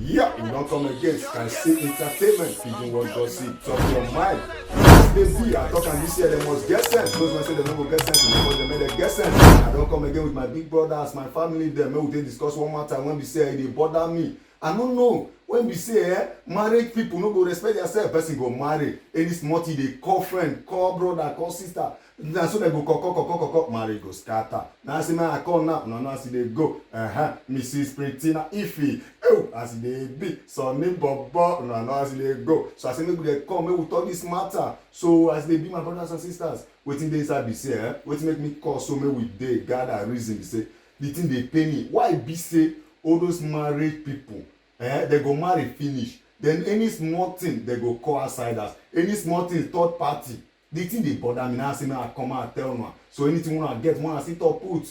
Yeah, we don't come against. Can see entertainment, even what God see. Talk your mind. They be, I talk and this year they must get sense. Those men say they don't go get sense, because they made them get sense. I don't come again with my big brothers, my family, them. Maybe they discuss one matter when we say they bother me. I don't know. When we say married people no go respect themselves, person go marry. Any smarty they call friend, call brother, call sister. Na so they go call, marriage go scatter. Now see man I call now, no see they go. Mrs. Pretina Ife. Oh, as they be, Sonny Bobo, no as they go. So I say maybe they come, maybe we talk this matter. So as they be my brothers and sisters, waiting they inside be say, waiting make me call so maybe we dey gather reason be say the thing they pay me. Why be say all those married people? They go marry finish, then any small thing they go call outsiders, any small thing third party, the thing dey bother me. Now say me I come out tell una, so anything una get una sit up put.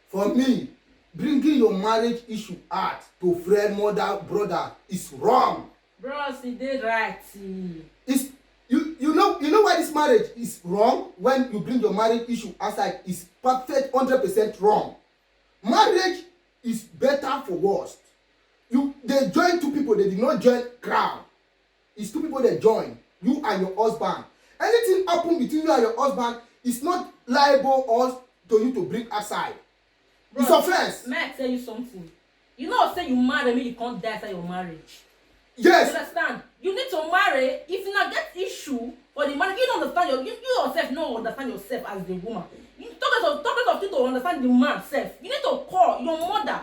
For me, bringing your marriage issue out to friend, mother, brother is wrong. Bros, e dey right. It's you know why this marriage is wrong. When you bring your marriage issue outside, is perfect 100% wrong. Marriage is better for worse. They join two people, they did not join crowd. It's two people that join, you and your husband. Anything happen between you and your husband is not liable or to you to bring outside. Bro, it's offense. May I tell you something? You know, say you marry me, you can't die after your marriage. Yes. You understand? You need to marry. If you not get issue for the marriage, you don't understand you yourself don't understand yourself as the woman. You talk of you to understand the man self. You need to call your mother.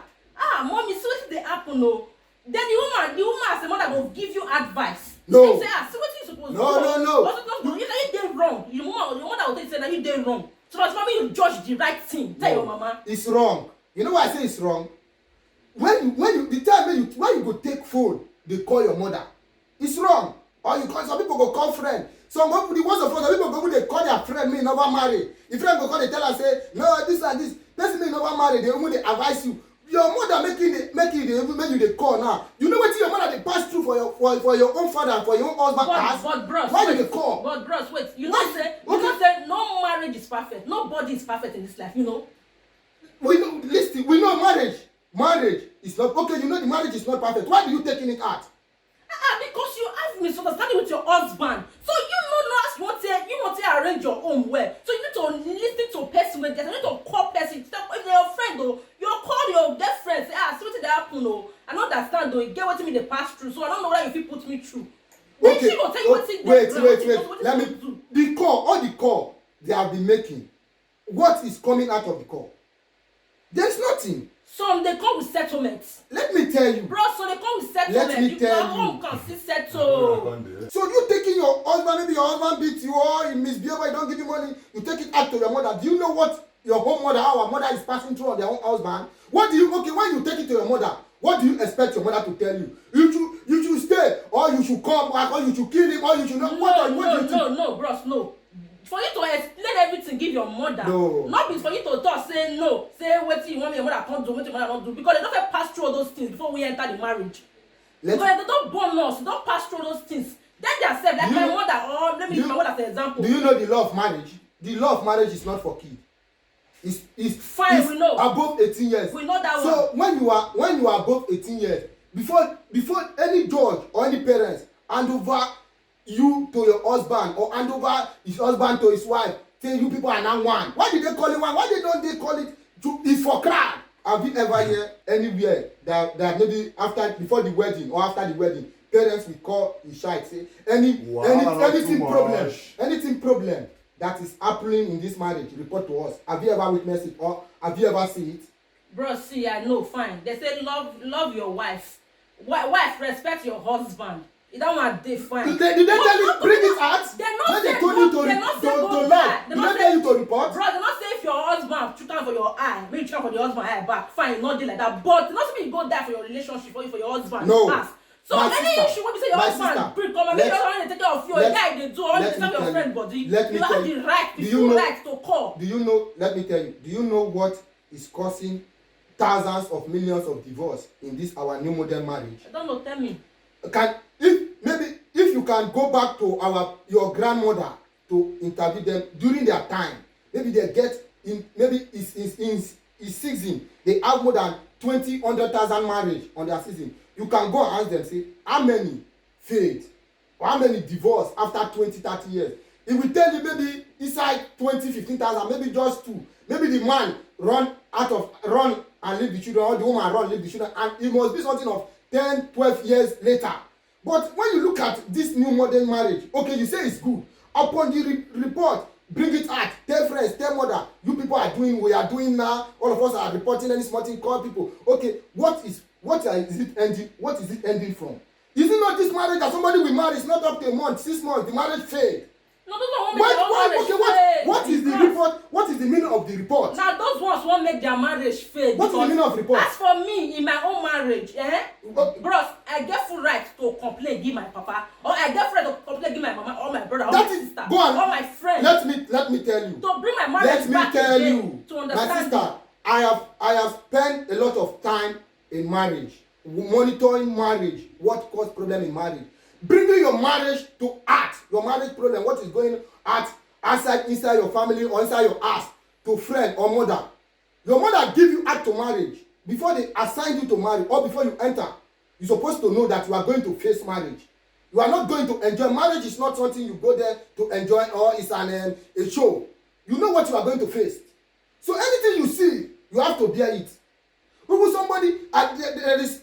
Mommy, see what they happen, no. Then the woman as a mother will give you advice. No. You say, see what you supposed to do. No. You did wrong. Your mother will say that you did wrong. So as mommy, you judge the right thing. Tell your mama. It's wrong. You know why I say it's wrong? When you the time when you go take phone, they call your mother. It's wrong. Or you call some people go call friend. Some ones of us, people go they call their friend, me never marry. If friend go call they tell her say, no, this and this. Person me never marry. They advise you. Your mother make you the call now. You know what your mother they pass through for your own father and for your own husband. But bros, why you dey call? But bros, wait. You know say no marriage is perfect. Nobody is perfect in this life. You know. We know marriage is not okay. You know the marriage is not perfect. Why do you taking it out? Because you have misunderstanding with your husband. So you want to arrange your own well. So you need to listen to person with that. You need to call person. If they're your friend though, you call your best friend. Say, see what they happen though. I don't understand though. You get what me they pass through. So I don't know why if you put me through. Then Okay. she will tell you what Wait. Let me the call they have been making. What is coming out of the call? There's nothing. Some they come with settlements. Let me tell you. Bro, so they come with settlements. Let me tell you. Home can still settle. So you taking your husband, maybe your husband beat you or he misbehave, he don't give you money, you take it out to your mother. Do you know what your home mother, our mother is passing through on their own husband? When you take it to your mother, what do you expect your mother to tell you? You should stay, or you should come back, or you should kill him, or you should not. No, bros, no. For you to explain everything, give your mother. No. Not be for you to talk, say no. Say what you want me, your mother can't do, what your mother don't do. Because they don't have pass through all those things before we enter the marriage. Because they don't born us, they don't pass through those things. Then they are said, like my mother, or let me use my mother as an example. Do you know the law of marriage? The law of marriage is not for kids. It's fine, we know. Above 18 years. We know that one. So when you are above 18 years, before any judge or any parents hand over you to your husband or hand over his husband to his wife, say you people are now one. Why did they call it one? Why don't they call it it's for crowd? Have you ever heard anywhere that maybe before the wedding or after the wedding, parents will call the child say anything problem that is happening in this marriage, report to us. Have you ever witnessed it or have you ever seen it? Bro, see, I know, fine. They say love your wife. Wife, respect your husband. That one they fine. Did they tell you bring it out? They're not they told you to lie. Did they tell you to report? Bro, they're not saying if your husband shoot down for your eye, maybe shoot down for your husband eye back, fine, not do like that. But they're not saying you go die for your relationship or for your husband. No. Ask. So any issue when you say your husband bring come and make your husband take care of you, a guy they do, or you tell your friend body, you have the right, the full right to call. Do you know? Let me tell you. Do you know what is causing thousands of millions of divorce in this our new modern marriage? I don't know. Tell me. If you can go back to your grandmother to interview them during their time, maybe they get in maybe it's season they have more than 100,000 marriage on their season, you can go and ask them, say, how many failed or how many divorced after 20-30 years. He will tell you maybe inside 15,000, maybe just 2. Maybe the man run and leave the children, or the woman run leave the children, and it must be something of 10-12 years later. But when you look at this new modern marriage, okay, you say it's good. Upon the report, bring it out, tell friends, tell mother, you people are doing, we are doing now, all of us are reporting any small thing, call people. Okay, what is it ending from? Is it not this marriage that somebody will marry, it's not up to a month, 6 months, the marriage failed? No, those ones won't make their own marriage fail. What is the report? What is the meaning of the report? Now those ones won't make their marriage fail. What is the meaning of report? As for me, in my own marriage, bros, I get full right to complain, give my papa, or I get full right to complain, give my mama, or my brother, or my sister, or my friend. Let me tell you. To bring my marriage back again, to understand. My sister, I have spent a lot of time in marriage, monitoring marriage, what cause problem in marriage, bringing your marriage to art, your marriage problem, what is going on inside your family or inside your house, to friend or mother. Your mother give you act to marriage before they assign you to marry, or before you enter. You're supposed to know that you are going to face marriage. You are not going to enjoy. Marriage is not something you go there to enjoy, or it's a show. You know what you are going to face. So anything you see, you have to bear it. Even somebody,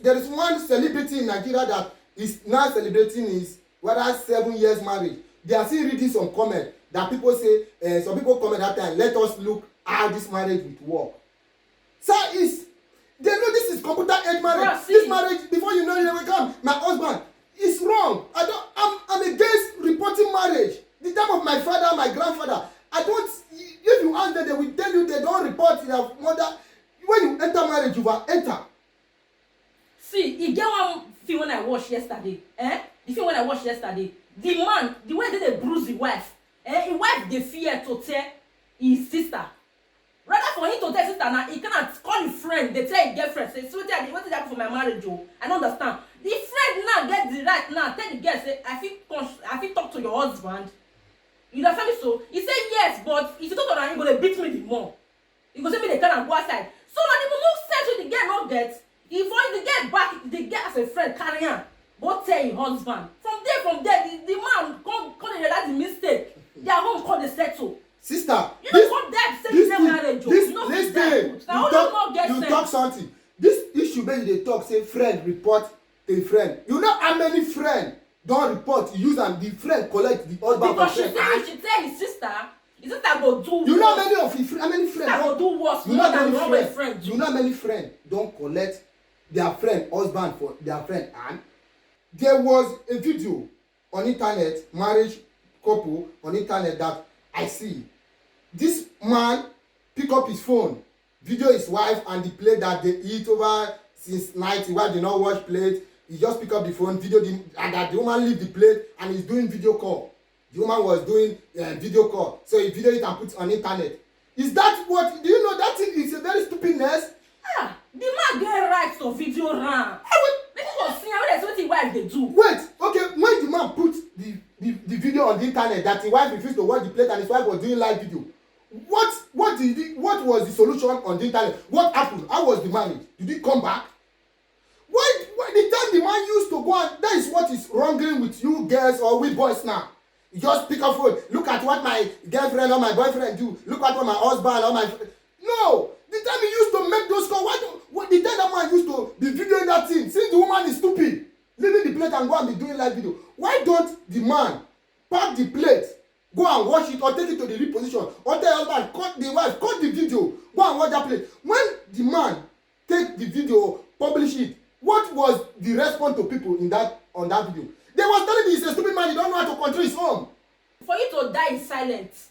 there is one celebrity in Nigeria that is now celebrating his 7 years marriage. They are still reading some comment that people say, some people comment that time, let us look how this marriage will work. So they know this is computer age marriage. Bro, this marriage, before you know it, will come. My husband, it's wrong. I'm against reporting marriage. The time of my father, my grandfather, if you ask them, they will tell you they don't report their mother. When you enter marriage, you will enter. See, you get one thing when I watched yesterday. The thing when I watched yesterday, the man, the way they bruise the wife, the wife they fear to tell his sister. Rather for him to tell his sister, now he cannot call his friend, they tell his girlfriend, say, so what did happen for my marriage, oh? I don't understand. The friend now get the right now, tell the girl, say, I think talk to your husband. You understand me? So he said yes, but if you talk to her, he's gonna beat me the more. He go say me they can go outside. So now the more sense with the girl not get, if the girl back, the girl as a friend carry her, go tell your husband. From there, the man come realize the mistake. Their home call the settle. Sister, you don't come there say the marriage. You talk something. This issue when they talk, say friend report a friend. You know how many friend don't report use and the friend collect the husband. Because she say she tell his sister go do. You know how many friends go do worse more than your own friend. You know how many friends don't collect their friend husband for their friend. And there was a video on internet, marriage couple on internet that I see. This man pick up his phone, video his wife and the plate that they eat over since night. The wife did not wash plate. He just pick up the phone, video and that the woman leave the plate and he's doing video call. The woman was doing video call, so he video it and put it on internet. Is that what? Do you know that thing is a very stupidness? The man get right to video run. Make you see how that's what the wife they do. Wait, okay, when the man put the video on the internet that the wife refused to watch the plate and his wife was doing live video, what was the solution on the internet? What happened? How was the marriage? Did he come back? Why the time the man used to go and that is what is wronging with you girls or with boys now. You just pick up phone, look at what my girlfriend or my boyfriend do, look at what my husband or my no. The time he used to make those calls, the time that man used to be videoing that thing, since the woman is stupid, leaving the plate and go and be doing live video, why don't the man pack the plate, go and wash it or take it to the reposition, or tell your husband, cut the wife, cut the video, go and watch that plate. When the man take the video, publish it, what was the response to people on that video? They was telling me he's a stupid man, he don't know how to control his home. For you to die in silence,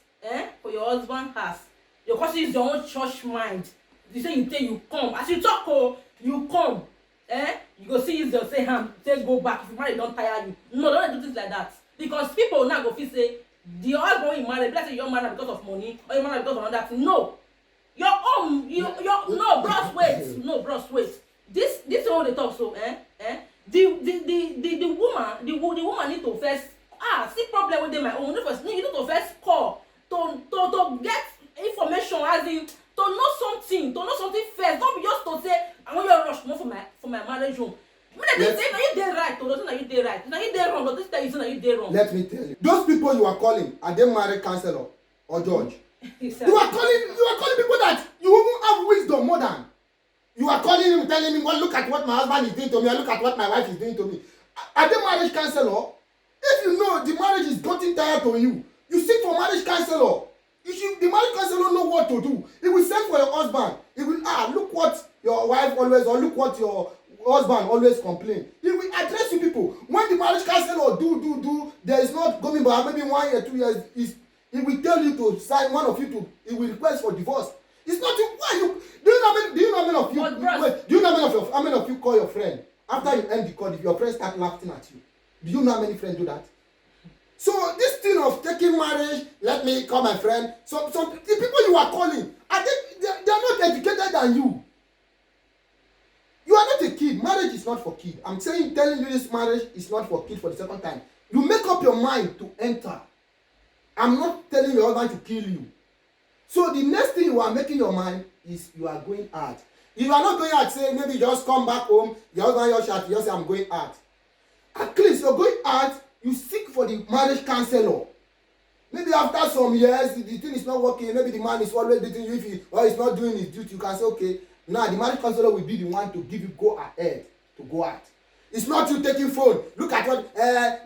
for your husband house, because it's your own church mind. You say you come. As you talk, you come. You go see his say say go back. If you marry, don't tire you. No, don't do things like that. Because people now go feel say the husband you marry, let's say you're married because of money or you're married because of another thing. No. Your own, no, bros, wait. No, bros, wait. This is how they talk so, the woman need to first see problem with them my own. You need to first call to get information as in to know something first. Don't be just to say I want you to rush more for my marriage home. When they say, now you dey right, or now you dey right, now you dey wrong, or this time you say now you dey wrong. Let me tell you, those people you are calling, are they married counselor or judge? You are calling people that you even have wisdom more than. You are calling him, telling him, well, look at what my husband is doing to me, or look at what my wife is doing to me. Are they marriage counselor? If you know the marriage is getting tired to you, you seek for marriage counselor. The marriage counselor know what to do. He will send for your husband. He will look what your wife always, or look what your husband always complain. He will address you people. When the marriage counselor do, there is not going by maybe 1 year, 2 years. He will tell you to sign, one of you to. He will request for divorce. It's not you. Why you? Do you know how many of you? Wait, do you know how many of you call your friend after you end the call? If your friend start laughing at you, do you know how many friends do that? So this thing of taking marriage, let me call my friend. So the people you are calling, they are not educated than you. You are not a kid. Marriage is not for kid. I'm telling you this marriage is not for kid for the second time. You make up your mind to enter. I'm not telling your husband to kill you. So the next thing you are making your mind is you are going out. If you are not going out, say maybe just come back home, your husband your shirt, you just say I'm going out. At least you're going out, you seek for the marriage counselor. Maybe after some years, the thing is not working, maybe the man is always beating you, or he's not doing his duty, you can say, okay, now the marriage counselor will be the one to give you go ahead to go out. It's not you taking phone. Look at what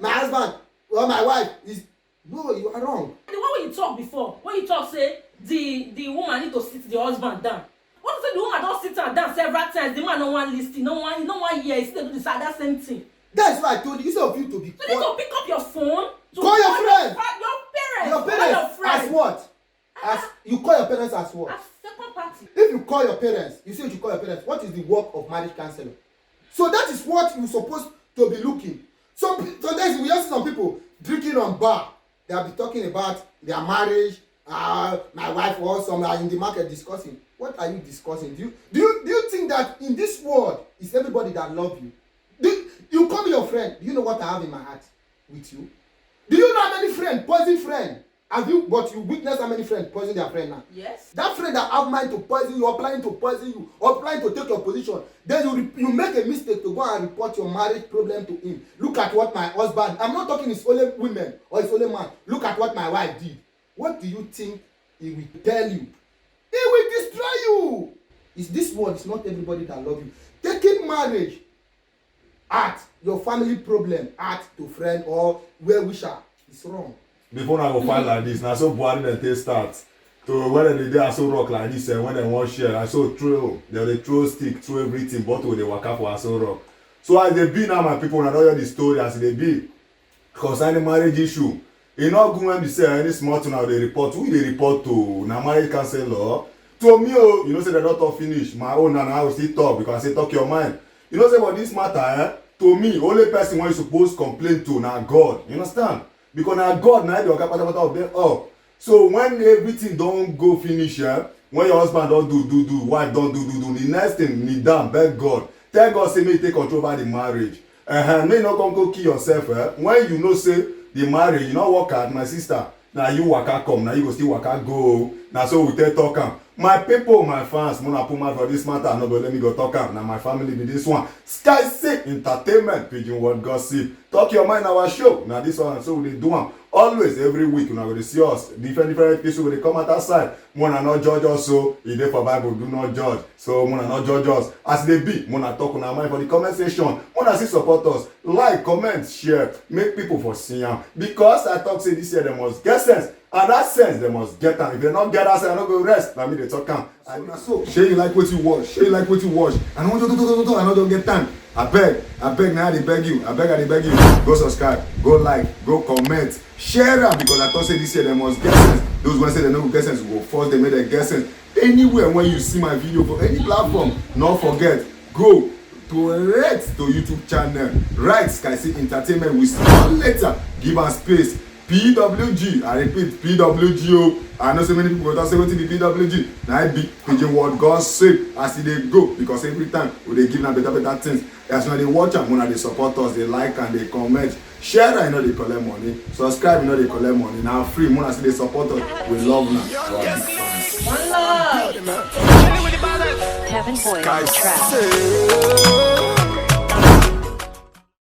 my husband or my wife is. No, you are wrong. The one when you talk before, when you talk say the woman need to sit the husband down. What if the woman don sit am down several times, the man no wan lis ten, no wan hear, he still dey do that same thing. That's why I told you, instead of you to be. You need to pick up your phone. To call your friend. Your parents. Your parents as what? As you call your parents as what? As second party. If you call your parents, you say you should call your parents. What is the work of marriage counselor? So that is what you're supposed to be looking. Sometimes we hear some people drinking on bar. They'll be talking about their marriage. My wife or some are in the market discussing. What are you discussing? Do you think that in this world is everybody that love you? You call me your friend. Do you know what I have in my heart with you? Do you know how many friends, poison friend? Have you, but you witness how many friends poison their friend now? Yes. That friend that have mind to poison you, or planning to poison you, or planning to take your position, then you make a mistake to go and report your marriage problem to him. Look at what my husband, I'm not talking it's only women or it's only man. Look at what my wife did. What do you think he will tell you? He will destroy you. Is this world, it's not everybody that love you. Taking marriage at your family problem, at to friend or well-wisher, it's wrong. Before I go find like this, now so Buhari dem take start. So when they dey Aso Rock like this, when they wan share, I so throw, they dey throw stick, throw everything, bottle dey waka for Aso Rock. So as they be now, my people, una don hear the story as they be concerning marriage issue. E no good when be say any small thing now dey report. Who dey report to? Na marriage counselor. To me, oh, you know say the don talk finish. My own na I will still talk because I say talk your mind. You know say for this matter, to me, only person wey you suppose complain to na God. You understand? Because na God na the oga patapata of them all. So when everything don go finish, when your husband don do, wife don do, the next thing kneel down beg God, tell God say make you take control over the marriage. Make you no come go kill yourself. When you know say the marriage you no work hard, my sister, na you waka come, na you go still waka go. Na so we take talk am. My people, my fans, muna put mouth for this matter, no go let me go talk am. Na my family be this one. Sky Sick Entertainment, Pidgin World Gossip. Talk your mind our show. Na this one, so we dey do am. Always, every week, una go dey see us. Different episodes wey dey come outside. Muna not judge us, so e dey for Bible, do not judge. So muna not judge us. As they be, muna talk una mind for the comment section. Muna still support us. Like, comment, share, make people for see am. Because I talk say this year they must get sense. And that sense they must get am. If they not get that sense, I no go rest. Na me dey talk am. So shey you like what you watch, shey you like what you watch. I no do, I no don get time. Abeg na I dey beg you. I dey beg you. Go subscribe, go like, go comment, share am because I talk say this year they must get sense. Those wey say they no go get sense, we go force them make they get sense. Anywhere when you see my video for any platform, no forget go direct to YouTube channel, write Sky Sick Entertainment with small letter, give am space. PWG, I repeat, PWG. I know so many people don't say wetin be PWG. Na I be Pidgin World Gossip as e dey go because every time we dey give na better things. As una dey watch am, una dey support us, dey like and dey comment. Share am, you know dey collect money. Subscribe, you know dey collect money. Na free, una still dey support us. We love una. Our big fans. One love. Kevin Boy on the track. Say,